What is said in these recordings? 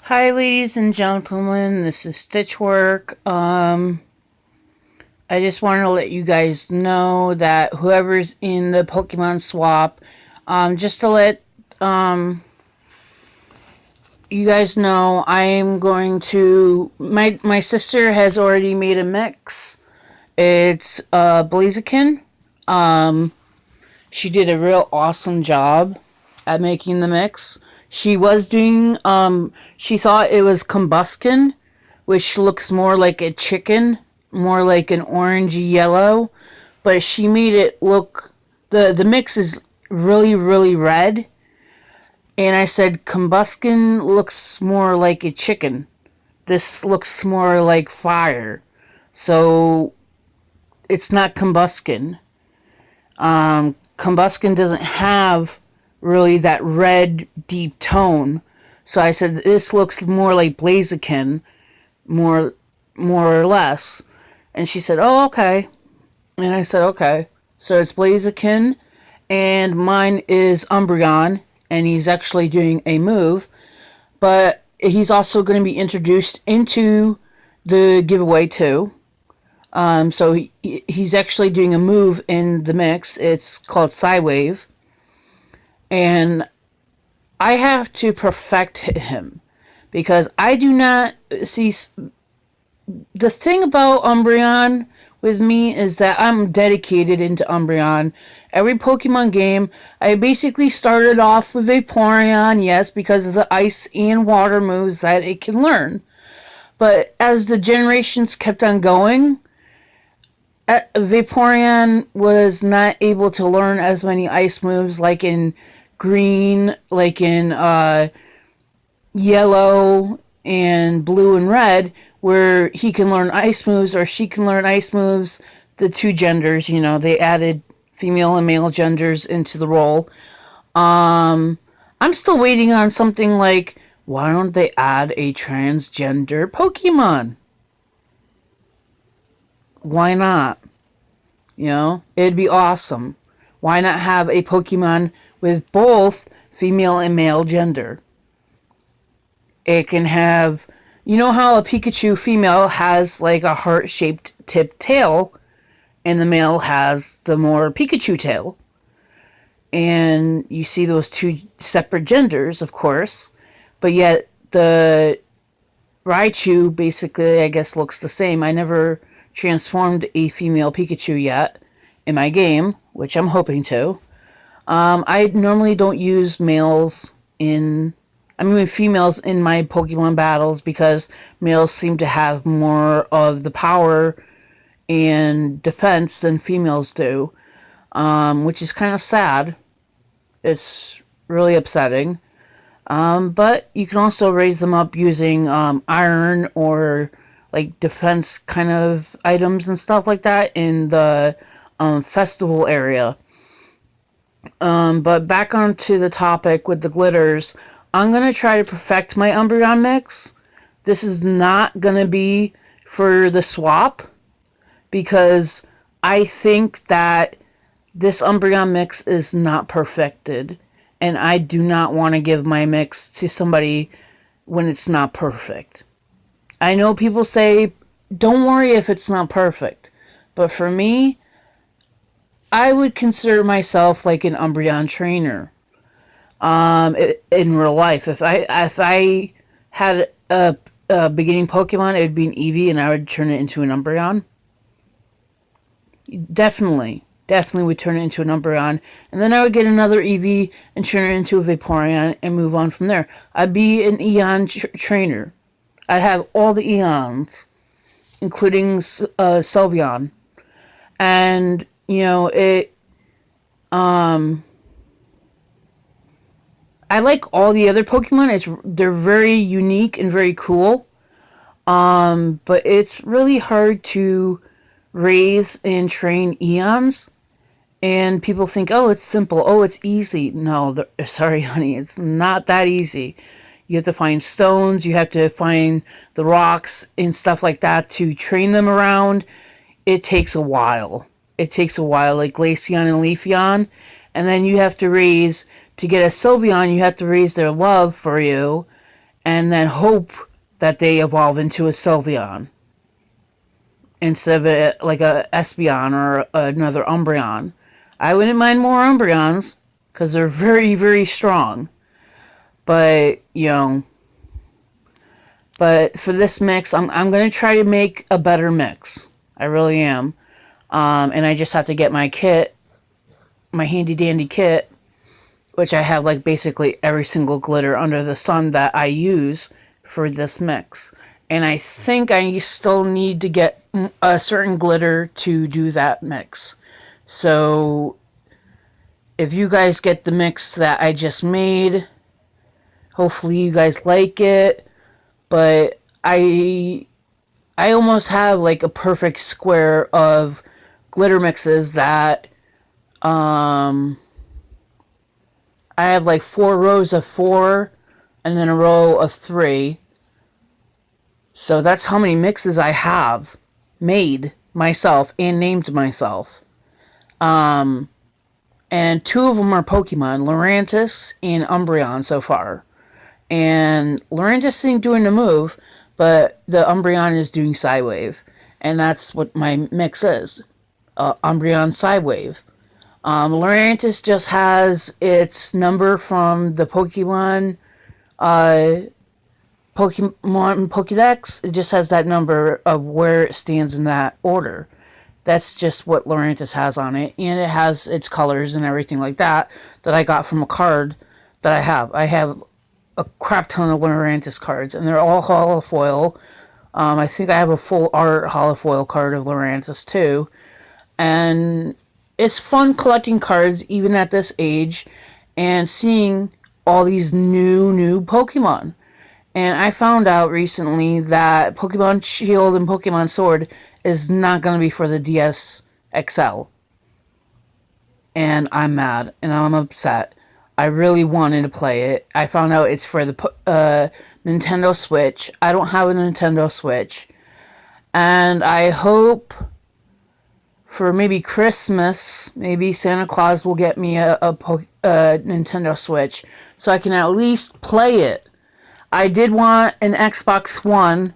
Hi, ladies and gentlemen. This is Stitchwork. I just wanted to let you guys know that whoever's in the Pokemon swap, just to let you guys know, I am going to. My sister has already made a mix. It's Blaziken. She did a real awesome job at making the mix. She was doing. She thought it was Combuskin, which looks more like a chicken, more like an orangey yellow, but she made it look. The mix is really red, and I said Combuskin looks more like a chicken. This looks more like fire, so it's not Combuskin. Combuskin doesn't have really that red deep tone. So I said this looks more like Blaziken, more more or less. And she said, "Oh, okay." And I said, "Okay." So it's Blaziken, and mine is Umbreon, and he's actually doing a move, but he's also going to be introduced into the giveaway too. He's actually doing a move in the mix. It's called Psywave, and I have to perfect him because I do not see. The thing about Umbreon with me is that I'm dedicated into Umbreon. Every Pokemon game, I basically started off with Vaporeon, yes, because of the ice and water moves that it can learn. But as the generations kept on going, Vaporeon was not able to learn as many ice moves like in green, like in yellow and blue and red, where he can learn ice moves or she can learn ice moves. The two genders, they added female and male genders into the role. I'm still waiting on something like, why don't they add a transgender Pokemon? Why not? It'd be awesome. Why not have a Pokemon with both female and male gender? It can have, how a Pikachu female has like a heart shaped tipped tail, and the male has the more Pikachu tail. And you see those two separate genders, of course, but yet the Raichu basically, I guess, looks the same. I never transformed a female Pikachu yet in my game, which I'm hoping to. I normally don't use females in my Pokemon battles because males seem to have more of the power and defense than females do, which is kind of sad. It's really upsetting. But you can also raise them up using iron or like defense kind of items and stuff like that in the festival area. But back onto the topic with the glitters, I'm going to try to perfect my Umbreon mix. This is not going to be for the swap because I think that this Umbreon mix is not perfected. And I do not want to give my mix to somebody when it's not perfect. I know people say, don't worry if it's not perfect. But for me, I would consider myself like an Umbreon trainer. In real life, if I had a beginning Pokemon, it would be an Eevee, and I would turn it into an Umbreon. Definitely would turn it into an Umbreon, and then I would get another Eevee and turn it into a Vaporeon and move on from there. I'd be an Eon trainer. I'd have all the Eons, including Sylveon, and it. I like all the other Pokemon. They're very unique and very cool. But it's really hard to raise and train Eons. And people think, oh, it's simple. Oh, it's easy. No, sorry, honey, it's not that easy. You have to find stones. You have to find the rocks and stuff like that to train them around. It takes a while. Like Glaceon and Leafeon. And then you have to raise, to get a Sylveon, you have to raise their love for you. and then hope that they evolve into a Sylveon instead of like a Espeon or another Umbreon. I wouldn't mind more Umbreons because they're very, very strong. But, but for this mix, I'm going to try to make a better mix. I really am. And I just have to get my kit, my handy dandy kit, which I have like basically every single glitter under the sun that I use for this mix. And I think I still need to get a certain glitter to do that mix. So if you guys get the mix that I just made, hopefully you guys like it. But I almost have like a perfect square of glitter mixes that I have like 4 rows of 4 and then a row of 3. So that's how many mixes I have made myself and named myself. And 2 of them are Pokemon, Lurantis and Umbreon so far. And Lurantis ain't doing the move, but the Umbreon is doing Psywave. And that's what my mix is. Umbreon Psywave. Lurantis just has its number from the Pokemon Pokedex. It just has that number of where it stands in that order. That's just what Lurantis has on it. And it has its colors and everything like that I got from a card that I have. I have a crap ton of Lurantis cards, and they're all holofoil. I think I have a full art holofoil card of Lurantis too. And it's fun collecting cards even at this age and seeing all these new Pokemon. And I found out recently that Pokemon Shield and Pokemon Sword is not going to be for the DS XL. And I'm mad and I'm upset. I really wanted to play it. I found out it's for the Nintendo Switch. I don't have a Nintendo Switch. And I hope for maybe Christmas, maybe Santa Claus will get me a Nintendo Switch so I can at least play it. I did want an Xbox One,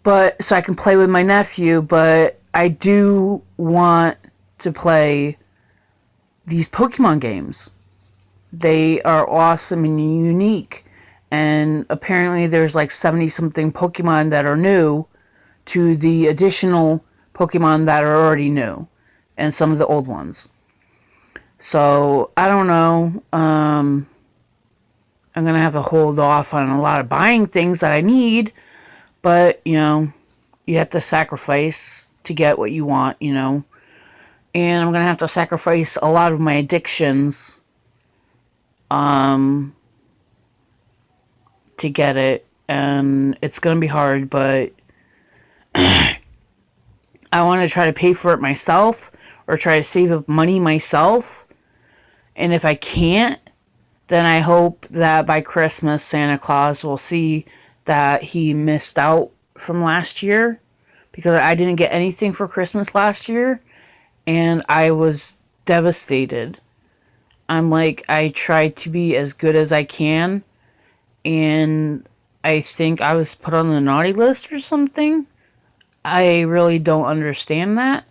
but so I can play with my nephew, but I do want to play these Pokemon games. They are awesome and unique. And apparently there's like 70 something Pokemon that are new to the additional Pokemon that are already new. And some of the old ones. So, I don't know. I'm going to have to hold off on a lot of buying things that I need. But, you have to sacrifice to get what you want, And I'm going to have to sacrifice a lot of my addictions to get it. And it's going to be hard, but I want to try to pay for it myself or try to save up money myself. And if I can't, then I hope that by Christmas Santa Claus will see that he missed out from last year, because I didn't get anything for Christmas last year and I was devastated. I'm like, I tried to be as good as I can and I think I was put on the naughty list or something. I really don't understand that.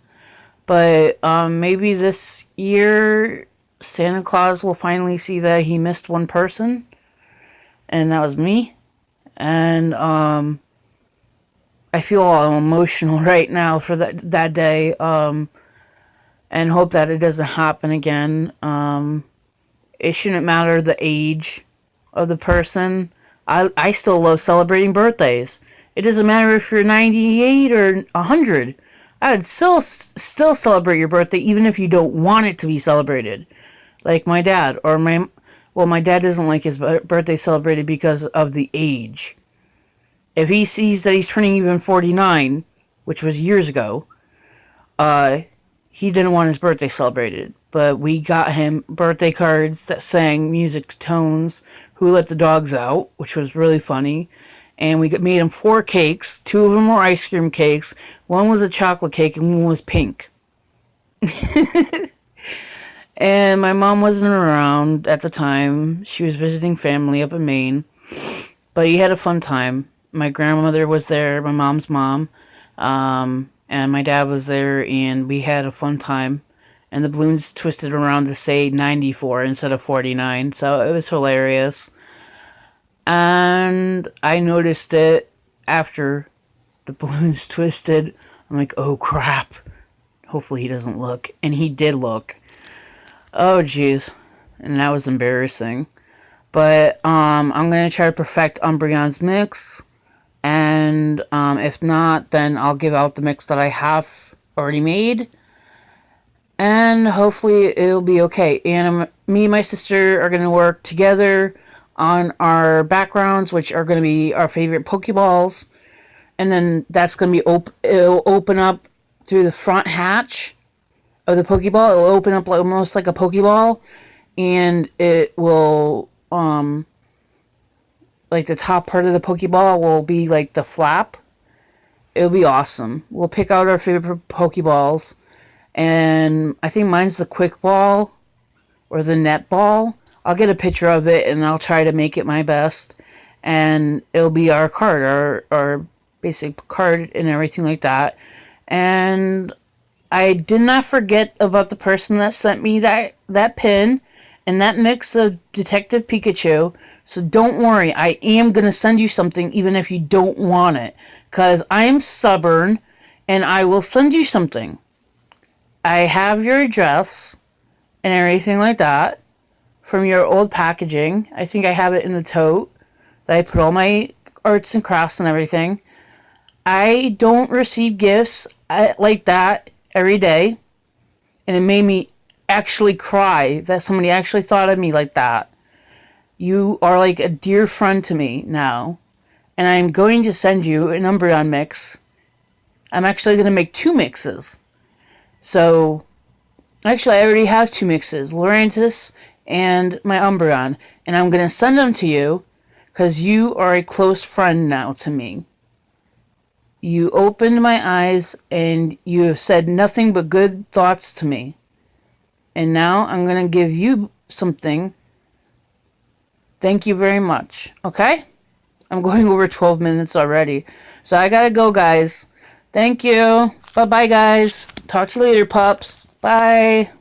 But maybe this year Santa Claus will finally see that he missed one person. And that was me. And I feel all emotional right now for that day. And hope that it doesn't happen again. It shouldn't matter the age of the person. I still love celebrating birthdays. It doesn't matter if you're 98 or 100. I would still celebrate your birthday even if you don't want it to be celebrated. Like my dad or my dad doesn't like his birthday celebrated because of the age. If he sees that he's turning even 49, which was years ago, he didn't want his birthday celebrated. But we got him birthday cards that sang music tones, Who Let the Dogs Out, which was really funny. And we made him 4 cakes. 2 of them were ice cream cakes. 1 was a chocolate cake and 1 was pink. And my mom wasn't around at the time. She was visiting family up in Maine. But he had a fun time. My grandmother was there, my mom's mom, and my dad was there, and we had a fun time. And the balloons twisted around to say 94 instead of 49, so it was hilarious. And I noticed it after the balloons twisted. I'm like, oh crap. Hopefully he doesn't look. And he did look. Oh jeez. And that was embarrassing. But I'm gonna try to perfect Umbreon's mix. And if not, then I'll give out the mix that I have already made. And hopefully it'll be okay. And me and my sister are gonna work together on our backgrounds, which are gonna be our favorite Pokeballs. And then that's gonna be it'll open up through the front hatch of the Pokeball. It'll open up like almost like a Pokeball, and it will like the top part of the Pokeball will be like the flap. It'll be awesome. We'll pick out our favorite Pokeballs, and I think mine's the Quick Ball or the Net Ball. I'll get a picture of it and I'll try to make it my best, and it'll be our card, our basic card and everything like that. And I did not forget about the person that sent me that pin and that mix of Detective Pikachu. So don't worry, I am going to send you something even if you don't want it. Because I am stubborn and I will send you something. I have your address and everything like that from your old packaging. I think I have it in the tote that I put all my arts and crafts and everything. I don't receive gifts like that every day. And it made me actually cry that somebody actually thought of me like that. You are like a dear friend to me now. And I'm going to send you an Umbreon mix. I'm actually going to make 2 mixes. So, actually I already have 2 mixes. Lurantis and my Umbreon. And I'm going to send them to you because you are a close friend now to me. You opened my eyes and you have said nothing but good thoughts to me. And now I'm going to give you something. Thank you very much. Okay? I'm going over 12 minutes already. So I gotta go, guys. Thank you. Bye-bye, guys. Talk to you later, pups. Bye.